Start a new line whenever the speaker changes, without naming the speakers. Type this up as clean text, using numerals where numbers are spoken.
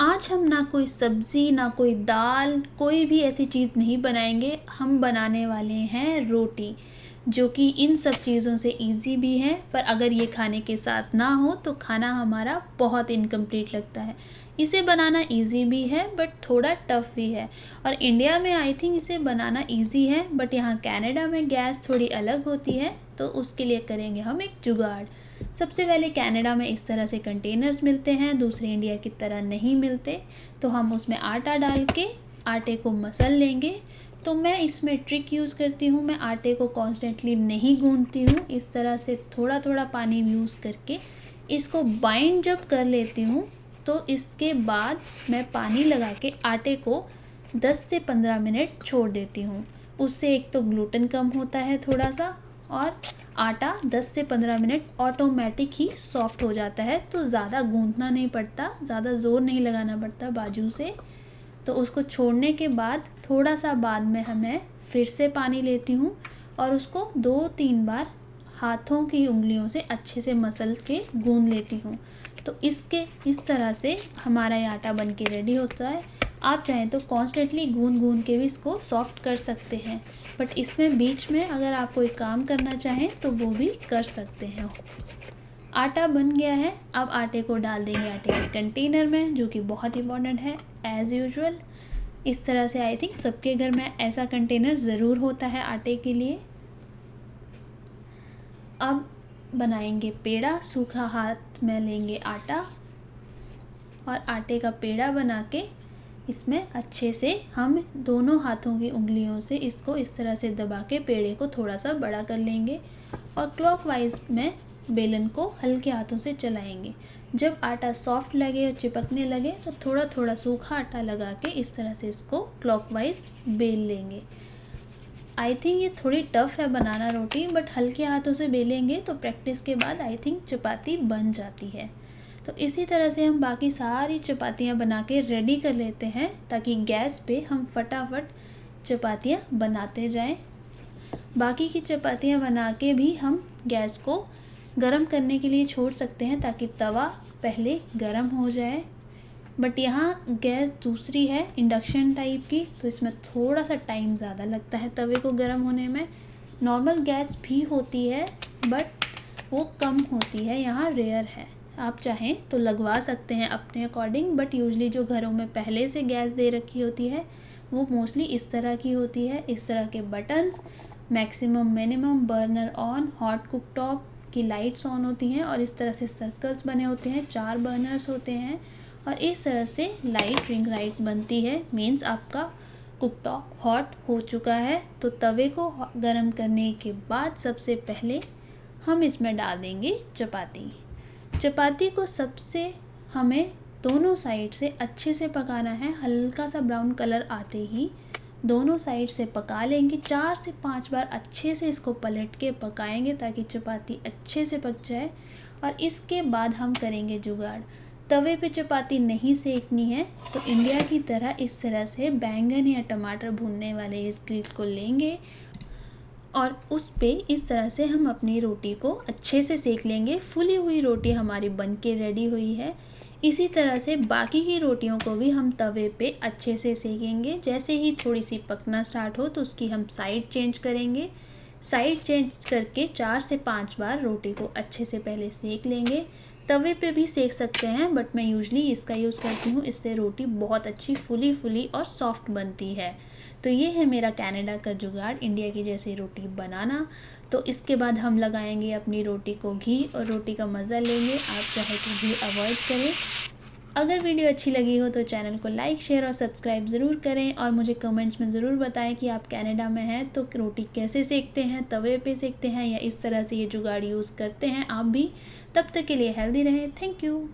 आज हम ना कोई सब्ज़ी, ना कोई दाल, कोई भी ऐसी चीज़ नहीं बनाएंगे। हम बनाने वाले हैं रोटी, जो कि इन सब चीज़ों से इजी भी है, पर अगर ये खाने के साथ ना हो तो खाना हमारा बहुत इनकम्प्लीट लगता है। इसे बनाना इजी भी है बट थोड़ा टफ़ भी है। और इंडिया में आई थिंक इसे बनाना इजी है, बट यहाँ कनाडा में गैस थोड़ी अलग होती है, तो उसके लिए करेंगे हम एक जुगाड़। सबसे पहले कनाडा में इस तरह से कंटेनर्स मिलते हैं, दूसरे इंडिया की तरह नहीं मिलते। तो हम उसमें आटा डाल के आटे को मसल लेंगे। तो मैं इसमें ट्रिक यूज़ करती हूँ, मैं आटे को कॉन्स्टेंटली नहीं गूंथती हूँ, इस तरह से थोड़ा थोड़ा पानी यूज़ करके इसको बाइंड जब कर लेती हूँ, तो इसके बाद मैं पानी लगा के आटे को 10 से 15 मिनट छोड़ देती हूँ। उससे एक तो ग्लूटेन कम होता है थोड़ा सा, और आटा 10 से 15 मिनट ऑटोमेटिक ही सॉफ्ट हो जाता है। तो ज़्यादा गूंथना नहीं पड़ता, ज़्यादा ज़ोर नहीं लगाना पड़ता बाजू से। तो उसको छोड़ने के बाद थोड़ा सा बाद में मैं फिर से पानी लेती हूँ और उसको 2-3 बार हाथों की उंगलियों से अच्छे से मसल के गूंद लेती हूँ। तो इस तरह से हमारा ये आटा बन के रेडी होता है। आप चाहें तो कॉन्स्टेंटली गूंद के भी इसको सॉफ्ट कर सकते हैं, बट इसमें बीच में अगर आप कोई काम करना चाहें तो वो भी कर सकते हैं। आटा बन गया है, अब आटे को डाल देंगे आटे के कंटेनर में, जो कि बहुत इंपॉर्टेंट है एज़ यूजुअल। इस तरह से आई थिंक सबके घर में ऐसा कंटेनर ज़रूर होता है आटे के लिए। अब बनाएंगे पेड़ा। सूखा हाथ में लेंगे आटा और आटे का पेड़ा बना के इसमें अच्छे से हम दोनों हाथों की उंगलियों से इसको इस तरह से दबा के पेड़े को थोड़ा सा बड़ा कर लेंगे और क्लॉकवाइज में बेलन को हल्के हाथों से चलाएंगे। जब आटा सॉफ्ट लगे और चिपकने लगे तो थोड़ा थोड़ा सूखा आटा लगा के इस तरह से इसको क्लॉकवाइज बेल लेंगे। आई थिंक ये थोड़ी टफ़ है बनाना रोटी, बट हल्के हाथों से बेलेंगे तो प्रैक्टिस के बाद आई थिंक चपाती बन जाती है। तो इसी तरह से हम बाकी सारी चपातियाँ बना के रेडी कर लेते हैं, ताकि गैस पे हम फटाफट चपातियाँ बनाते जाएं। बाकी की चपातियाँ बना के भी हम गैस को गरम करने के लिए छोड़ सकते हैं, ताकि तवा पहले गरम हो जाए। बट यहाँ गैस दूसरी है, इंडक्शन टाइप की, तो इसमें थोड़ा सा टाइम ज़्यादा लगता है तवे को गर्म होने में। नॉर्मल गैस भी होती है बट वो कम होती है, यहाँ रेयर है। आप चाहें तो लगवा सकते हैं अपने अकॉर्डिंग, बट यूजली जो घरों में पहले से गैस दे रखी होती है वो मोस्टली इस तरह की होती है। इस तरह के buttons, maximum minimum, burner on, hot cook top की लाइट्स ऑन होती हैं और इस तरह से सर्कल्स बने होते हैं, 4 बर्नर्स होते हैं और इस तरह से लाइट रिंग लाइट बनती है। मीन्स आपका कुकटॉप हॉट हो चुका है। तो तवे को गरम करने के बाद सबसे पहले हम इसमें डाल देंगे चपाती। चपाती को सबसे हमें दोनों साइड से अच्छे से पकाना है। हल्का सा ब्राउन कलर आते ही दोनों साइड से पका लेंगे। 4 से 5 बार अच्छे से इसको पलट के पकाएंगे ताकि चपाती अच्छे से पक जाए। और इसके बाद हम करेंगे जुगाड़। तवे पे चपाती नहीं सेकनी है, तो इंडिया की तरह इस तरह से बैंगन या टमाटर भूनने वाले इस ग्रिल को लेंगे और उस पे इस तरह से हम अपनी रोटी को अच्छे से सेक लेंगे। फुली हुई रोटी हमारी बन के रेडी हुई है। इसी तरह से बाकी की रोटियों को भी हम तवे पे अच्छे से सेकेंगे। जैसे ही थोड़ी सी पकना स्टार्ट हो तो उसकी हम साइड चेंज करेंगे। साइड चेंज करके 4 से 5 बार रोटी को अच्छे से पहले सेक लेंगे। तवे पे भी सेक सकते हैं, बट मैं यूजली इसका यूज़ करती हूँ, इससे रोटी बहुत अच्छी फुली और सॉफ्ट बनती है। तो ये है मेरा कनाडा का जुगाड़, इंडिया की जैसी रोटी बनाना। तो इसके बाद हम लगाएंगे अपनी रोटी को घी और रोटी का मज़ा लेंगे। आप चाहे तो घी अवॉइड करें। अगर वीडियो अच्छी लगी हो तो चैनल को लाइक, शेयर और सब्सक्राइब ज़रूर करें और मुझे कमेंट्स में ज़रूर बताएं कि आप कनाडा में हैं तो रोटी कैसे सेकते हैं, तवे पे सेकते हैं या इस तरह से ये जुगाड़ यूज़ करते हैं आप भी। तब तक के लिए हेल्दी रहें। Thank you.